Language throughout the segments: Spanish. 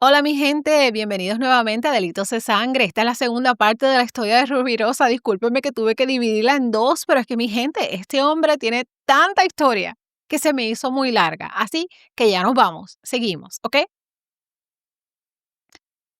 Hola mi gente, bienvenidos nuevamente a Delitos de Sangre. Esta es la segunda parte de la historia de Rubirosa. Discúlpenme que tuve que dividirla en dos, pero es que mi gente, este hombre tiene tanta historia que se me hizo muy larga. Así que ya nos vamos, seguimos, ¿ok?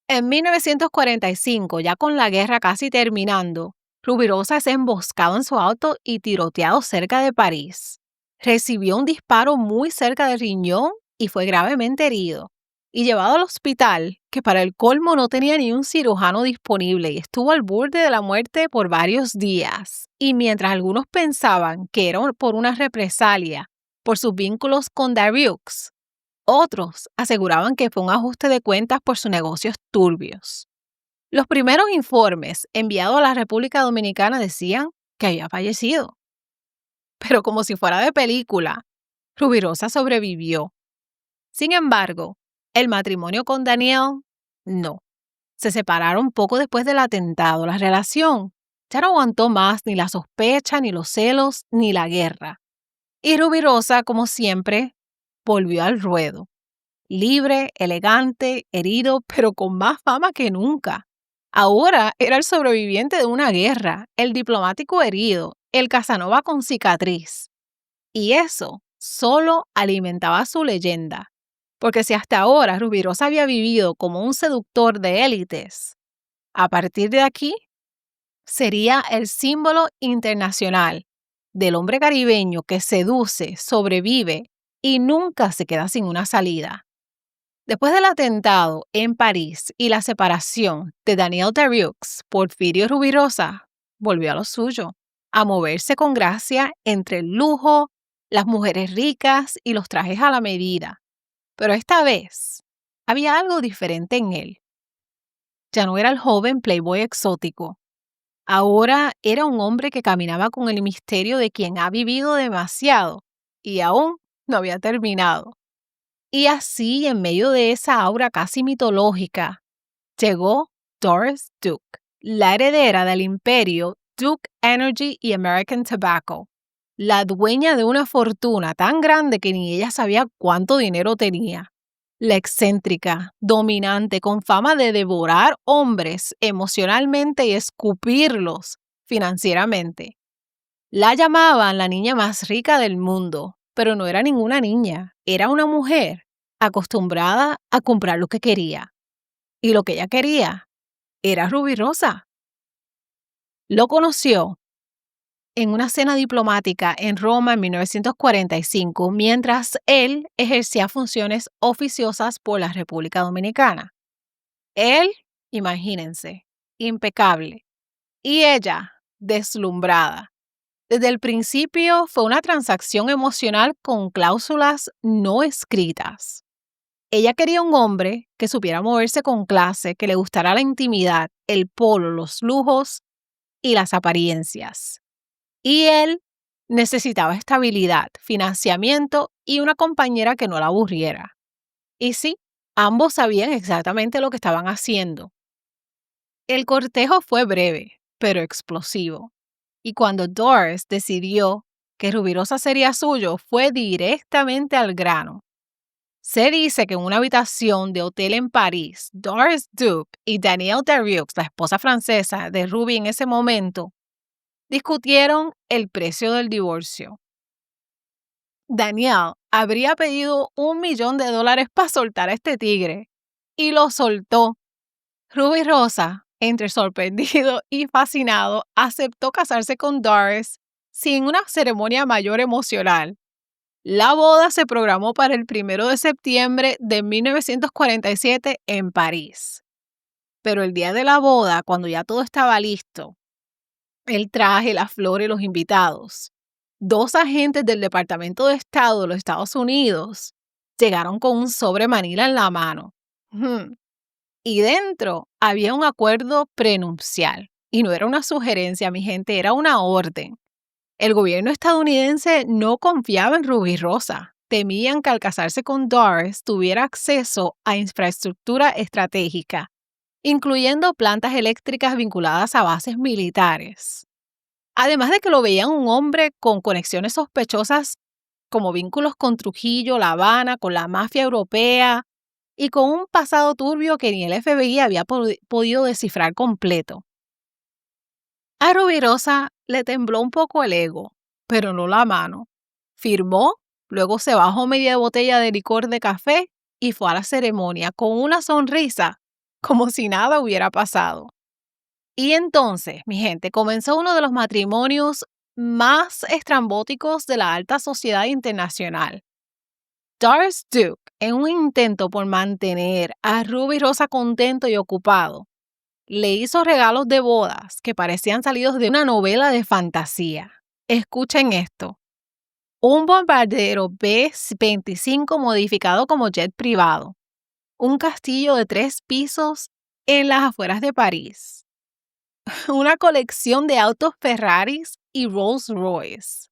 En 1945, ya con la guerra casi terminando, Rubirosa es emboscado en su auto y tiroteado cerca de París. Recibió un disparo muy cerca del riñón y fue gravemente herido. Y llevado al hospital, que para el colmo no tenía ni un cirujano disponible y estuvo al borde de la muerte por varios días. Y mientras algunos pensaban que era por una represalia por sus vínculos con Dariux, otros aseguraban que fue un ajuste de cuentas por sus negocios turbios. Los primeros informes enviados a la República Dominicana decían que había fallecido, pero como si fuera de película, Rubirosa sobrevivió. Sin embargo, el matrimonio con Daniel, no. Se separaron poco después del atentado. La relación ya no aguantó más ni la sospecha, ni los celos, ni la guerra. Y Rubirosa, como siempre, volvió al ruedo. Libre, elegante, herido, pero con más fama que nunca. Ahora era el sobreviviente de una guerra, el diplomático herido, el Casanova con cicatriz. Y eso solo alimentaba su leyenda. Porque si hasta ahora Rubirosa había vivido como un seductor de élites, a partir de aquí sería el símbolo internacional del hombre caribeño que seduce, sobrevive y nunca se queda sin una salida. Después del atentado en París y la separación de Daniel Dariux, Porfirio Rubirosa volvió a lo suyo, a moverse con gracia entre el lujo, las mujeres ricas y los trajes a la medida. Pero esta vez había algo diferente en él. Ya no era el joven playboy exótico. Ahora era un hombre que caminaba con el misterio de quien ha vivido demasiado y aún no había terminado. Y así, en medio de esa aura casi mitológica, llegó Doris Duke, la heredera del imperio Duke Energy y American Tobacco, la dueña de una fortuna tan grande que ni ella sabía cuánto dinero tenía. La excéntrica, dominante, con fama de devorar hombres emocionalmente y escupirlos financieramente. La llamaban la niña más rica del mundo, pero no era ninguna niña, era una mujer acostumbrada a comprar lo que quería. Y lo que ella quería era Rubirosa. Lo conoció en una cena diplomática en Roma en 1945, mientras él ejercía funciones oficiosas por la República Dominicana. Él, imagínense, impecable. Y ella, deslumbrada. Desde el principio fue una transacción emocional con cláusulas no escritas. Ella quería un hombre que supiera moverse con clase, que le gustara la intimidad, el polo, los lujos y las apariencias. Y él necesitaba estabilidad, financiamiento y una compañera que no la aburriera. Y sí, ambos sabían exactamente lo que estaban haciendo. El cortejo fue breve, pero explosivo. Y cuando Doris decidió que Rubirosa sería suyo, fue directamente al grano. Se dice que en una habitación de hotel en París, Doris Duke y Danielle Dariux, la esposa francesa de Ruby en ese momento, discutieron el precio del divorcio. Danielle habría pedido $1,000,000 para soltar a este tigre y lo soltó. Rubirosa, entre sorprendido y fascinado, aceptó casarse con Doris sin una ceremonia mayor emocional. La boda se programó para el 1 de septiembre de 1947 en París. Pero el día de la boda, cuando ya todo estaba listo, el traje, las flores, los invitados, dos agentes del Departamento de Estado de los Estados Unidos llegaron con un sobre Manila en la mano. Y dentro había un acuerdo prenupcial. Y no era una sugerencia, mi gente, era una orden. El gobierno estadounidense no confiaba en Rubirosa. Temían que al casarse con Doris tuviera acceso a infraestructura estratégica, incluyendo plantas eléctricas vinculadas a bases militares. Además de que lo veían un hombre con conexiones sospechosas como vínculos con Trujillo, La Habana, con la mafia europea y con un pasado turbio que ni el FBI había podido descifrar completo. A Rubirosa le tembló un poco el ego, pero no la mano. Firmó, luego se bajó media botella de licor de café y fue a la ceremonia con una sonrisa, como si nada hubiera pasado. Y entonces, mi gente, comenzó uno de los matrimonios más estrambóticos de la alta sociedad internacional. Doris Duke, en un intento por mantener a Rubirosa contento y ocupado, le hizo regalos de bodas que parecían salidos de una novela de fantasía. Escuchen esto. Un bombardero B-25 modificado como jet privado. Un castillo de 3 pisos en las afueras de París. Una colección de autos Ferraris y Rolls Royce.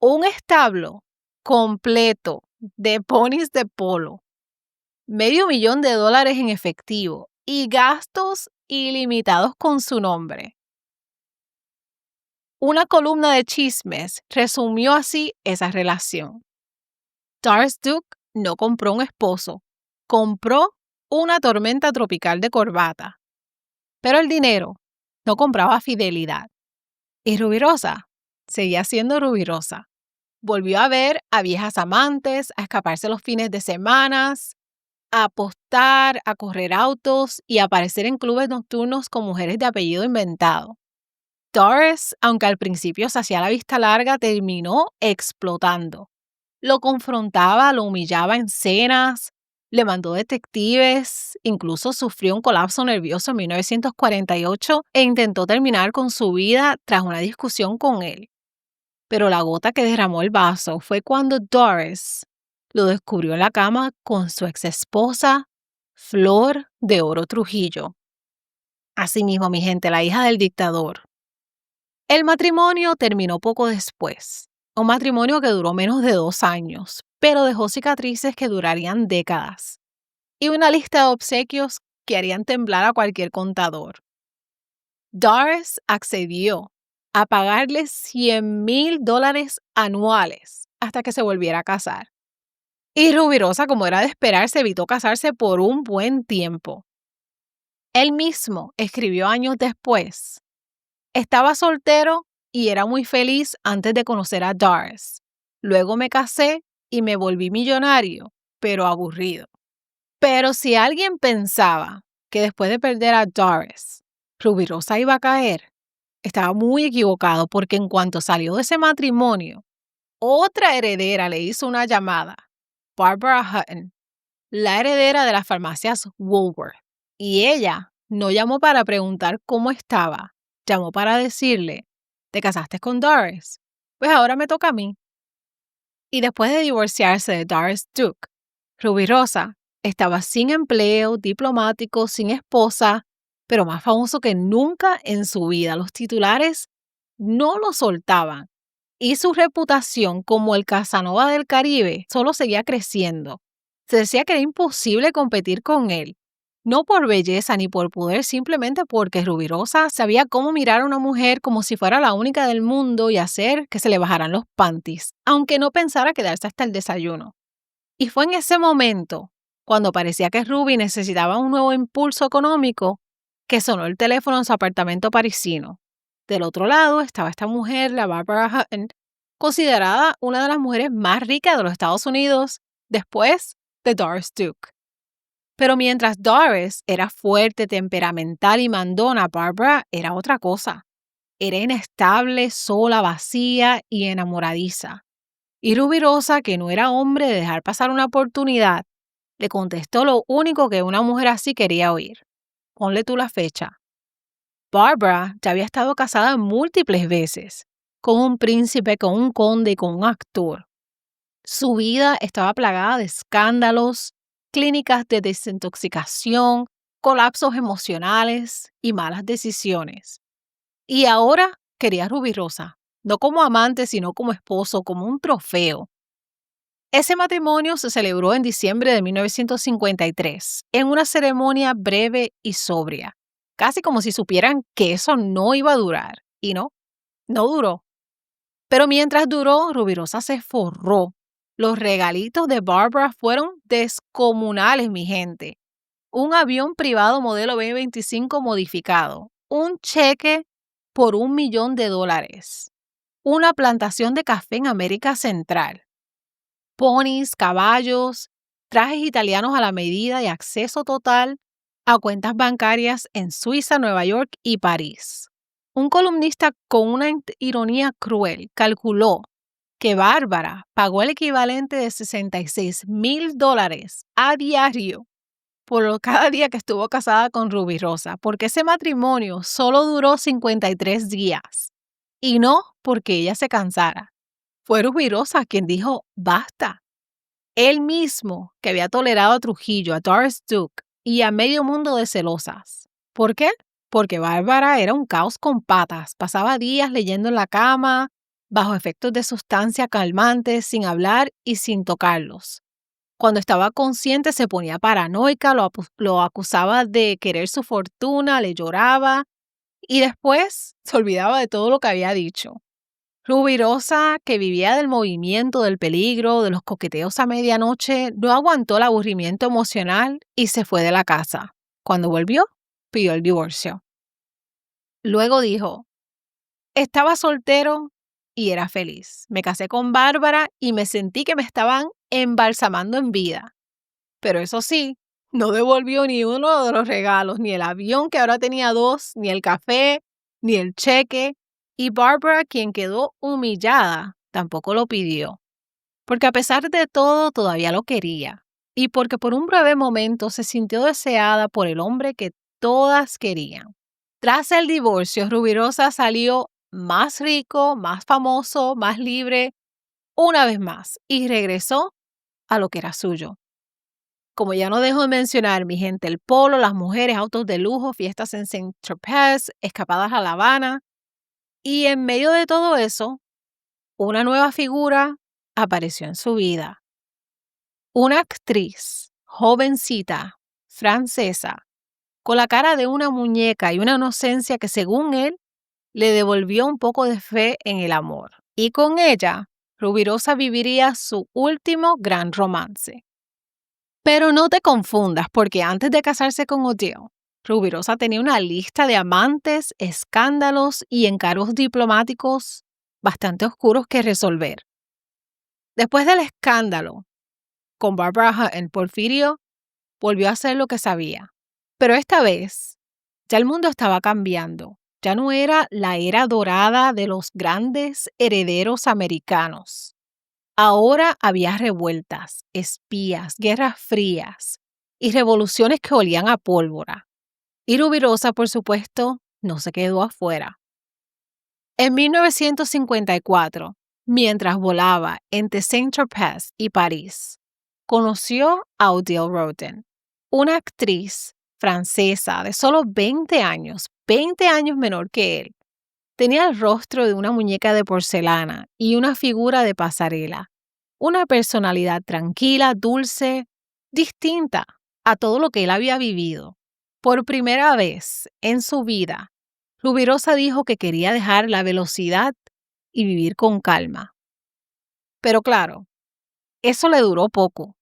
Un establo completo de ponis de polo. $500,000 en efectivo y gastos ilimitados con su nombre. Una columna de chismes resumió así esa relación. Doris Duke no compró un esposo, compró una tormenta tropical de corbata. Pero el dinero no compraba fidelidad. Y Rubirosa seguía siendo Rubirosa. Volvió a ver a viejas amantes, a escaparse los fines de semana, a apostar, a correr autos y a aparecer en clubes nocturnos con mujeres de apellido inventado. Doris, aunque al principio se hacía la vista larga, terminó explotando. Lo confrontaba, lo humillaba en cenas, le mandó detectives, incluso sufrió un colapso nervioso en 1948 e intentó terminar con su vida tras una discusión con él. Pero la gota que derramó el vaso fue cuando Doris lo descubrió en la cama con su exesposa, Flor de Oro Trujillo. Asimismo, mi gente, la hija del dictador. El matrimonio terminó poco después. Un matrimonio que duró menos de 2 años, pero dejó cicatrices que durarían décadas. Y una lista de obsequios que harían temblar a cualquier contador. Doris accedió a pagarle $100,000 anuales hasta que se volviera a casar. Y Rubirosa, como era de esperar, se evitó casarse por un buen tiempo. Él mismo escribió años después: estaba soltero y era muy feliz antes de conocer a Doris. Luego me casé y me volví millonario, pero aburrido. Pero si alguien pensaba que después de perder a Doris, Rubirosa iba a caer, estaba muy equivocado, porque en cuanto salió de ese matrimonio, otra heredera le hizo una llamada, Barbara Hutton, la heredera de las farmacias Woolworth. Y ella no llamó para preguntar cómo estaba, llamó para decirle: ¿te casaste con Doris? Pues ahora me toca a mí. Y después de divorciarse de Doris Duke, Rubirosa estaba sin empleo, diplomático, sin esposa, pero más famoso que nunca en su vida. Los titulares no lo soltaban y su reputación como el Casanova del Caribe solo seguía creciendo. Se decía que era imposible competir con él, no por belleza ni por poder, simplemente porque Rubirosa sabía cómo mirar a una mujer como si fuera la única del mundo y hacer que se le bajaran los panties, aunque no pensara quedarse hasta el desayuno. Y fue en ese momento, cuando parecía que Ruby necesitaba un nuevo impulso económico, que sonó el teléfono en su apartamento parisino. Del otro lado estaba esta mujer, la Barbara Hutton, considerada una de las mujeres más ricas de los Estados Unidos, después de Doris Duke. Pero mientras Doris era fuerte, temperamental y mandona, Barbara era otra cosa. Era inestable, sola, vacía y enamoradiza. Y Rubirosa, que no era hombre de dejar pasar una oportunidad, le contestó lo único que una mujer así quería oír. Ponle tú la fecha. Barbara ya había estado casada múltiples veces, con un príncipe, con un conde y con un actor. Su vida estaba plagada de escándalos, clínicas de desintoxicación, colapsos emocionales y malas decisiones. Y ahora quería a Rubirosa, no como amante, sino como esposo, como un trofeo. Ese matrimonio se celebró en diciembre de 1953, en una ceremonia breve y sobria, casi como si supieran que eso no iba a durar. Y no duró. Pero mientras duró, Rubirosa se forró Los regalitos de Barbara fueron descomunales, mi gente. Un avión privado modelo B-25 modificado, un cheque por $1,000,000, una plantación de café en América Central, ponis, caballos, trajes italianos a la medida y acceso total a cuentas bancarias en Suiza, Nueva York y París. Un columnista con una ironía cruel calculó que Bárbara pagó el equivalente de $66,000 a diario por cada día que estuvo casada con Rubirosa, porque ese matrimonio solo duró 53 días. Y no porque ella se cansara. Fue Rubirosa quien dijo basta. Él mismo que había tolerado a Trujillo, a Doris Duke y a medio mundo de celosas. ¿Por qué? Porque Bárbara era un caos con patas. Pasaba días leyendo en la cama, bajo efectos de sustancias calmantes, sin hablar y sin tocarlos. Cuando estaba consciente se ponía paranoica, lo acusaba de querer su fortuna, le lloraba y después se olvidaba de todo lo que había dicho. Rubirosa, que vivía del movimiento, del peligro, de los coqueteos a medianoche, no aguantó el aburrimiento emocional y se fue de la casa. Cuando volvió, pidió el divorcio. Luego dijo, estaba soltero y era feliz. Me casé con Bárbara y me sentí que me estaban embalsamando en vida. Pero eso sí, no devolvió ni uno de los regalos, ni el avión que ahora tenía 2, ni el café, ni el cheque. Y Barbara, quien quedó humillada, tampoco lo pidió. Porque a pesar de todo, todavía lo quería. Y porque por un breve momento se sintió deseada por el hombre que todas querían. Tras el divorcio, Rubirosa salió más rico, más famoso, más libre, una vez más, y regresó a lo que era suyo. Como ya no dejo de mencionar, mi gente, el polo, las mujeres, autos de lujo, fiestas en Saint-Tropez, escapadas a La Habana. Y en medio de todo eso, una nueva figura apareció en su vida. Una actriz, jovencita, francesa, con la cara de una muñeca y una inocencia que según él le devolvió un poco de fe en el amor. Y con ella, Rubirosa viviría su último gran romance. Pero no te confundas, porque antes de casarse con Odile, Rubirosa tenía una lista de amantes, escándalos y encargos diplomáticos bastante oscuros que resolver. Después del escándalo con Barbara en Porfirio, volvió a hacer lo que sabía. Pero esta vez, ya el mundo estaba cambiando. Ya no era la era dorada de los grandes herederos americanos. Ahora había revueltas, espías, guerras frías y revoluciones que olían a pólvora. Y Rubirosa, por supuesto, no se quedó afuera. En 1954, mientras volaba entre Saint-Tropez y París, conoció a Odile Roden, una actriz francesa de solo 20 años menor que él. Tenía el rostro de una muñeca de porcelana y una figura de pasarela. Una personalidad tranquila, dulce, distinta a todo lo que él había vivido. Por primera vez en su vida, Rubirosa dijo que quería dejar la velocidad y vivir con calma. Pero claro, eso le duró poco.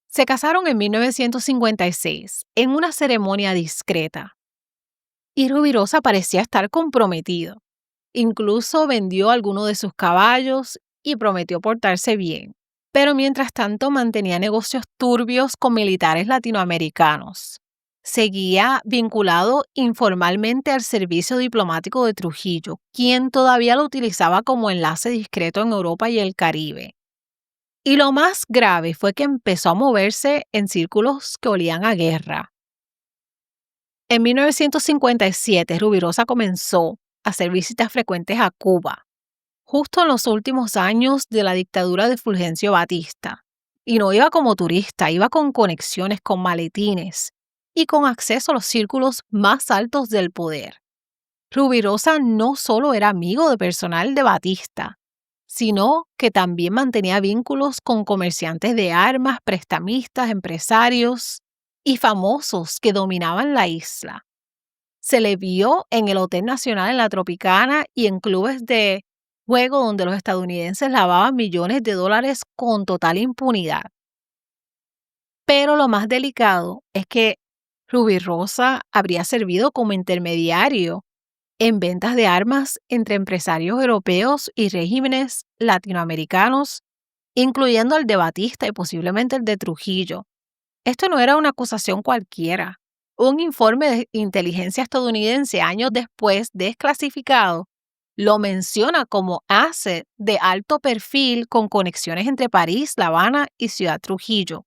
Se casaron en 1956 en una ceremonia discreta. Y Rubirosa parecía estar comprometido. Incluso vendió algunos de sus caballos y prometió portarse bien. Pero mientras tanto mantenía negocios turbios con militares latinoamericanos. Seguía vinculado informalmente al servicio diplomático de Trujillo, quien todavía lo utilizaba como enlace discreto en Europa y el Caribe. Y lo más grave fue que empezó a moverse en círculos que olían a guerra. En 1957, Rubirosa comenzó a hacer visitas frecuentes a Cuba, justo en los últimos años de la dictadura de Fulgencio Batista. Y no iba como turista, iba con conexiones, con maletines y con acceso a los círculos más altos del poder. Rubirosa no solo era amigo de personal de Batista, sino que también mantenía vínculos con comerciantes de armas, prestamistas, empresarios y famosos que dominaban la isla. Se le vio en el Hotel Nacional en la Tropicana y en clubes de juego donde los estadounidenses lavaban millones de dólares con total impunidad. Pero lo más delicado es que Rubirosa habría servido como intermediario en ventas de armas entre empresarios europeos y regímenes latinoamericanos, incluyendo el de Batista y posiblemente el de Trujillo. Esto no era una acusación cualquiera. Un informe de inteligencia estadounidense años después, desclasificado, lo menciona como asset de alto perfil con conexiones entre París, La Habana y Ciudad Trujillo.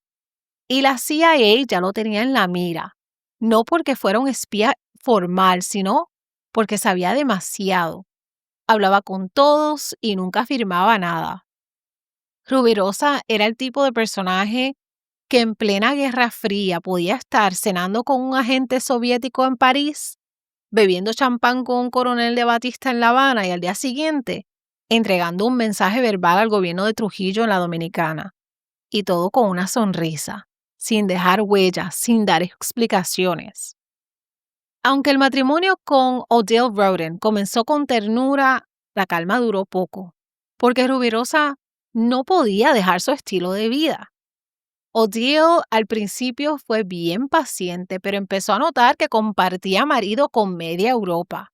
Y la CIA ya lo tenía en la mira, no porque fuera un espía formal, sino porque sabía demasiado. Hablaba con todos y nunca firmaba nada. Rubirosa era el tipo de personaje que en plena Guerra Fría podía estar cenando con un agente soviético en París, bebiendo champán con un coronel de Batista en La Habana y al día siguiente entregando un mensaje verbal al gobierno de Trujillo en la Dominicana. Y todo con una sonrisa, sin dejar huellas, sin dar explicaciones. Aunque el matrimonio con Odile Roden comenzó con ternura, la calma duró poco, porque Rubirosa no podía dejar su estilo de vida. Odile al principio fue bien paciente, pero empezó a notar que compartía marido con media Europa.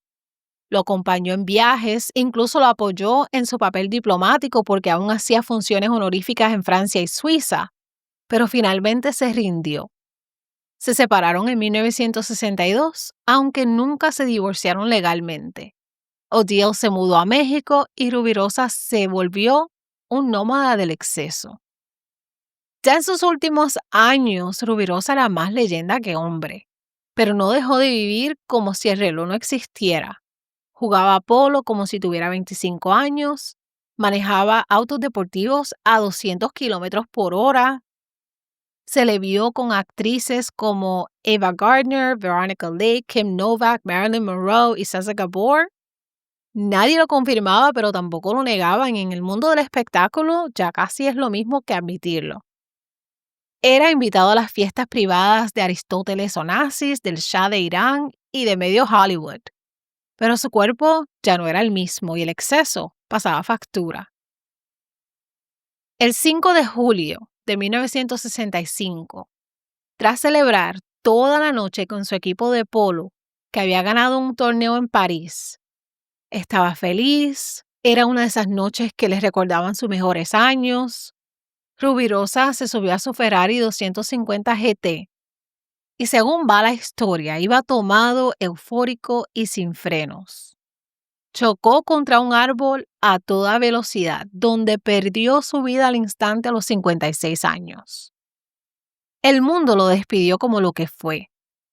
Lo acompañó en viajes, incluso lo apoyó en su papel diplomático porque aún hacía funciones honoríficas en Francia y Suiza, pero finalmente se rindió. Se separaron en 1962, aunque nunca se divorciaron legalmente. Odile se mudó a México y Rubirosa se volvió un nómada del exceso. Ya en sus últimos años, Rubirosa era más leyenda que hombre, pero no dejó de vivir como si el reloj no existiera. Jugaba polo como si tuviera 25 años, manejaba autos deportivos a 200 kilómetros por hora. Se le vio con actrices como Ava Gardner, Veronica Lake, Kim Novak, Marilyn Monroe y Sacha Gabor. Nadie lo confirmaba, pero tampoco lo negaban. En el mundo del espectáculo ya casi es lo mismo que admitirlo. Era invitado a las fiestas privadas de Aristóteles Onassis, del Shah de Irán y de medio Hollywood. Pero su cuerpo ya no era el mismo y el exceso pasaba factura. El 5 de julio de 1965, tras celebrar toda la noche con su equipo de polo, que había ganado un torneo en París, estaba feliz, era una de esas noches que les recordaban sus mejores años. Rubirosa se subió a su Ferrari 250 GT y, según va la historia, iba tomado, eufórico y sin frenos. Chocó contra un árbol a toda velocidad, donde perdió su vida al instante a los 56 años. El mundo lo despidió como lo que fue,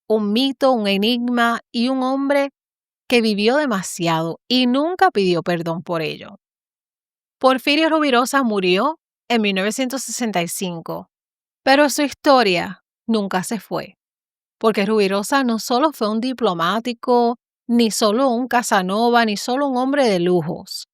un mito, un enigma y un hombre que vivió demasiado y nunca pidió perdón por ello. Porfirio Rubirosa murió en 1965, pero su historia nunca se fue, porque Rubirosa no solo fue un diplomático, ni solo un Casanova, ni solo un hombre de lujos.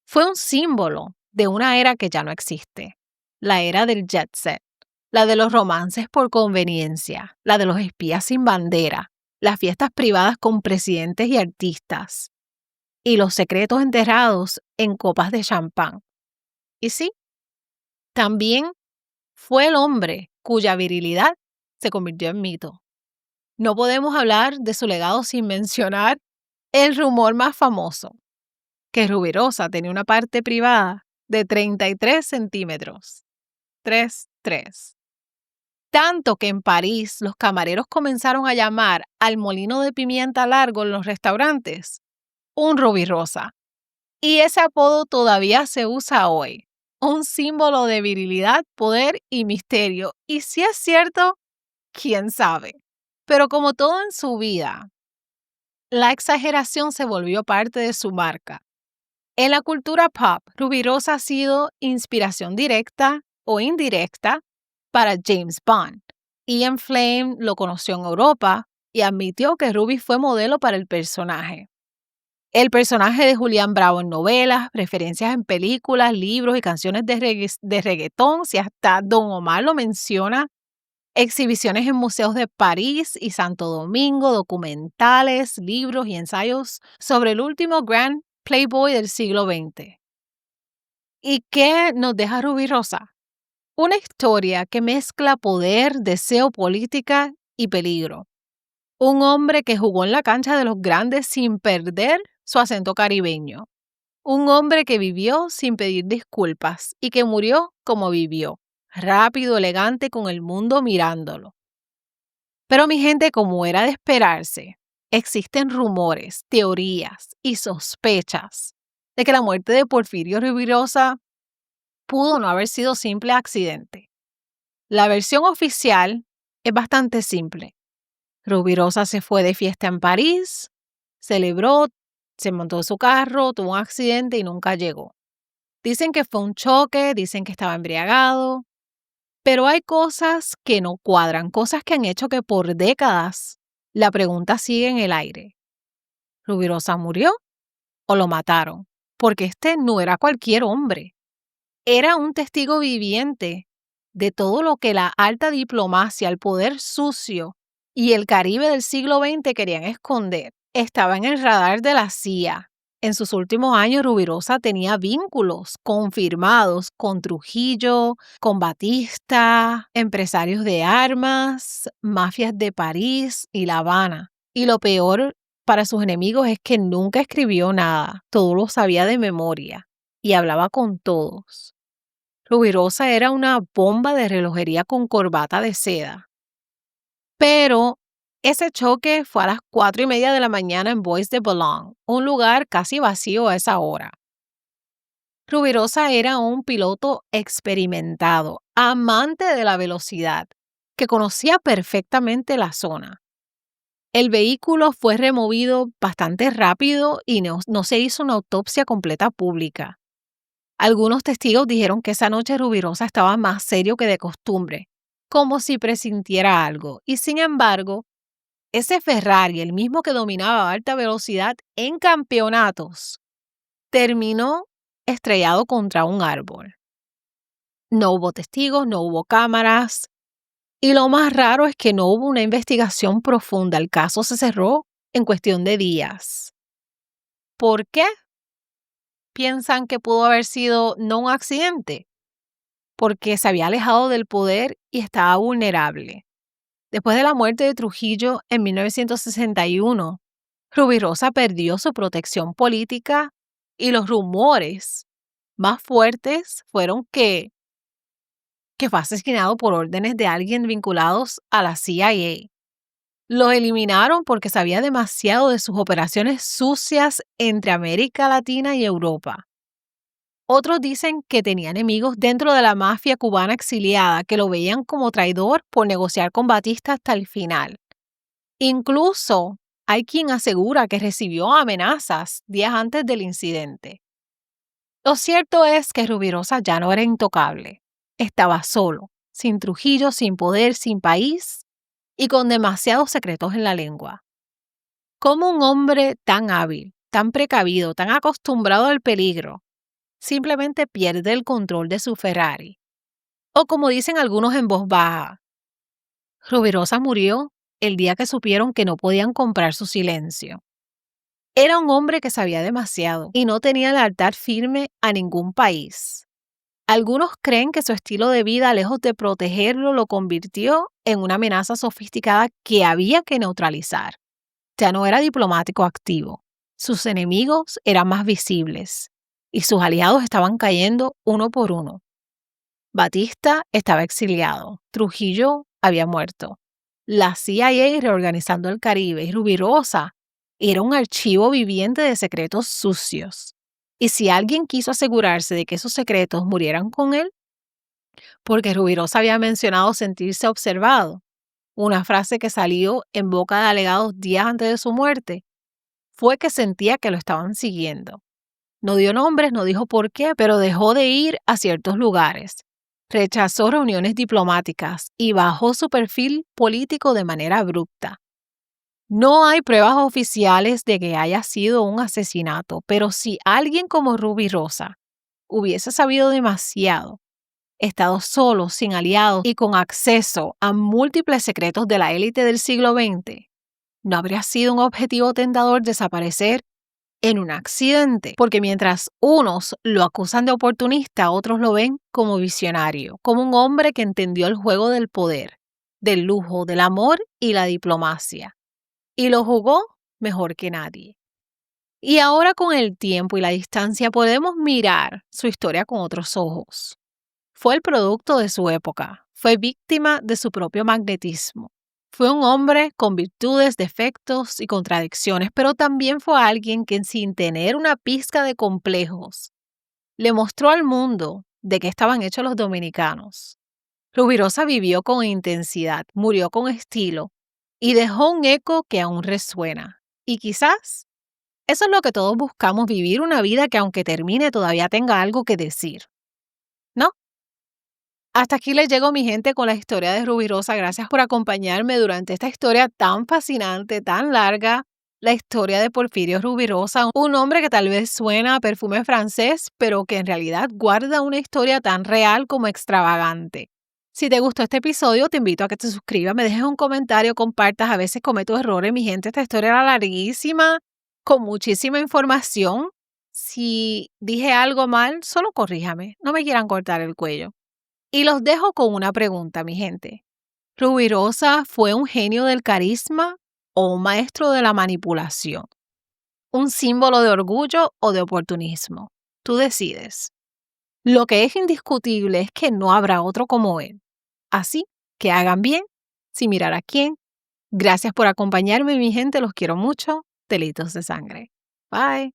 Fue un símbolo de una era que ya no existe, la era del jet set, la de los romances por conveniencia, la de los espías sin bandera, las fiestas privadas con presidentes y artistas, y los secretos enterrados en copas de champán. Y sí, también fue el hombre cuya virilidad se convirtió en mito. No podemos hablar de su legado sin mencionar el rumor más famoso, que Rubirosa tenía una parte privada de 33 centímetros. 3. Tanto que en París los camareros comenzaron a llamar al molino de pimienta largo en los restaurantes un Rubirosa. Y ese apodo todavía se usa hoy. Un símbolo de virilidad, poder y misterio. Y si es cierto, quién sabe. Pero como todo en su vida, la exageración se volvió parte de su marca. En la cultura pop, Rubirosa ha sido inspiración directa o indirecta para James Bond. Ian Fleming lo conoció en Europa y admitió que Ruby fue modelo para el personaje. El personaje de Julián Bravo en novelas, referencias en películas, libros y canciones de reggaetón, si hasta Don Omar lo menciona, exhibiciones en museos de París y Santo Domingo, documentales, libros y ensayos sobre el último gran playboy del siglo XX. ¿Y qué nos deja Rubirosa? Una historia que mezcla poder, deseo, política y peligro. Un hombre que jugó en la cancha de los grandes sin perder su acento caribeño. Un hombre que vivió sin pedir disculpas y que murió como vivió, rápido, elegante, con el mundo mirándolo. Pero mi gente, como era de esperarse, existen rumores, teorías y sospechas de que la muerte de Porfirio Rubirosa pudo no haber sido simple accidente. La versión oficial es bastante simple. Rubirosa se fue de fiesta en París, celebró, se montó en su carro, tuvo un accidente y nunca llegó. Dicen que fue un choque, dicen que estaba embriagado, pero hay cosas que no cuadran, cosas que han hecho que por décadas la pregunta sigue en el aire. ¿Rubirosa murió o lo mataron? Porque este no era cualquier hombre. Era un testigo viviente de todo lo que la alta diplomacia, el poder sucio y el Caribe del siglo XX querían esconder. Estaba en el radar de la CIA. En sus últimos años, Rubirosa tenía vínculos confirmados con Trujillo, con Batista, empresarios de armas, mafias de París y La Habana. Y lo peor para sus enemigos es que nunca escribió nada, todo lo sabía de memoria y hablaba con todos. Rubirosa era una bomba de relojería con corbata de seda. Pero ese choque fue a las 4:30 de la mañana en Bois de Boulogne, un lugar casi vacío a esa hora. Rubirosa era un piloto experimentado, amante de la velocidad, que conocía perfectamente la zona. El vehículo fue removido bastante rápido y no se hizo una autopsia completa pública. Algunos testigos dijeron que esa noche Rubirosa estaba más serio que de costumbre, como si presintiera algo. Y sin embargo, ese Ferrari, el mismo que dominaba a alta velocidad en campeonatos, terminó estrellado contra un árbol. No hubo testigos, no hubo cámaras. Y lo más raro es que no hubo una investigación profunda. El caso se cerró en cuestión de días. ¿Por qué? ¿Piensan que pudo haber sido no un accidente? Porque se había alejado del poder y estaba vulnerable. Después de la muerte de Trujillo en 1961, Rubirosa perdió su protección política y los rumores más fuertes fueron que fue asesinado por órdenes de alguien vinculados a la CIA. Lo eliminaron porque sabía demasiado de sus operaciones sucias entre América Latina y Europa. Otros dicen que tenía enemigos dentro de la mafia cubana exiliada que lo veían como traidor por negociar con Batista hasta el final. Incluso hay quien asegura que recibió amenazas días antes del incidente. Lo cierto es que Rubirosa ya no era intocable. Estaba solo, sin Trujillo, sin poder, sin país y con demasiados secretos en la lengua. ¿Cómo un hombre tan hábil, tan precavido, tan acostumbrado al peligro, simplemente pierde el control de su Ferrari? O como dicen algunos en voz baja, Rubirosa murió el día que supieron que no podían comprar su silencio. Era un hombre que sabía demasiado y no tenía lealtad firme a ningún país. Algunos creen que su estilo de vida, lejos de protegerlo, lo convirtió en una amenaza sofisticada que había que neutralizar. Ya no era diplomático activo. Sus enemigos eran más visibles y sus aliados estaban cayendo uno por uno. Batista estaba exiliado. Trujillo había muerto. La CIA reorganizando el Caribe y Rubirosa era un archivo viviente de secretos sucios. Y si alguien quiso asegurarse de que esos secretos murieran con él, porque Rubirosa había mencionado sentirse observado, una frase que salió en boca de alegados días antes de su muerte, fue que sentía que lo estaban siguiendo. No dio nombres, no dijo por qué, pero dejó de ir a ciertos lugares. Rechazó reuniones diplomáticas y bajó su perfil político de manera abrupta. No hay pruebas oficiales de que haya sido un asesinato, pero si alguien como Rubirosa hubiese sabido demasiado, estado solo, sin aliados y con acceso a múltiples secretos de la élite del siglo XX, ¿no habría sido un objetivo tentador desaparecer en un accidente, porque mientras unos lo acusan de oportunista, otros lo ven como visionario, como un hombre que entendió el juego del poder, del lujo, del amor y la diplomacia, y lo jugó mejor que nadie. Y ahora con el tiempo y la distancia podemos mirar su historia con otros ojos. Fue el producto de su época, fue víctima de su propio magnetismo. Fue un hombre con virtudes, defectos y contradicciones, pero también fue alguien que sin tener una pizca de complejos, le mostró al mundo de qué estaban hechos los dominicanos. Rubirosa vivió con intensidad, murió con estilo y dejó un eco que aún resuena. Y quizás eso es lo que todos buscamos, vivir una vida que aunque termine todavía tenga algo que decir, ¿no? Hasta aquí les llego, mi gente, con la historia de Rubirosa. Gracias por acompañarme durante esta historia tan fascinante, tan larga. La historia de Porfirio Rubirosa, un hombre que tal vez suena a perfume francés, pero que en realidad guarda una historia tan real como extravagante. Si te gustó este episodio, te invito a que te suscribas, me dejes un comentario, compartas. A veces cometo errores, mi gente. Esta historia era larguísima, con muchísima información. Si dije algo mal, solo corríjame. No me quieran cortar el cuello. Y los dejo con una pregunta, mi gente. ¿Rubirosa fue un genio del carisma o un maestro de la manipulación? ¿Un símbolo de orgullo o de oportunismo? Tú decides. Lo que es indiscutible es que no habrá otro como él. Así que hagan bien, sin mirar a quién. Gracias por acompañarme, mi gente. Los quiero mucho. Delitos de sangre. Bye.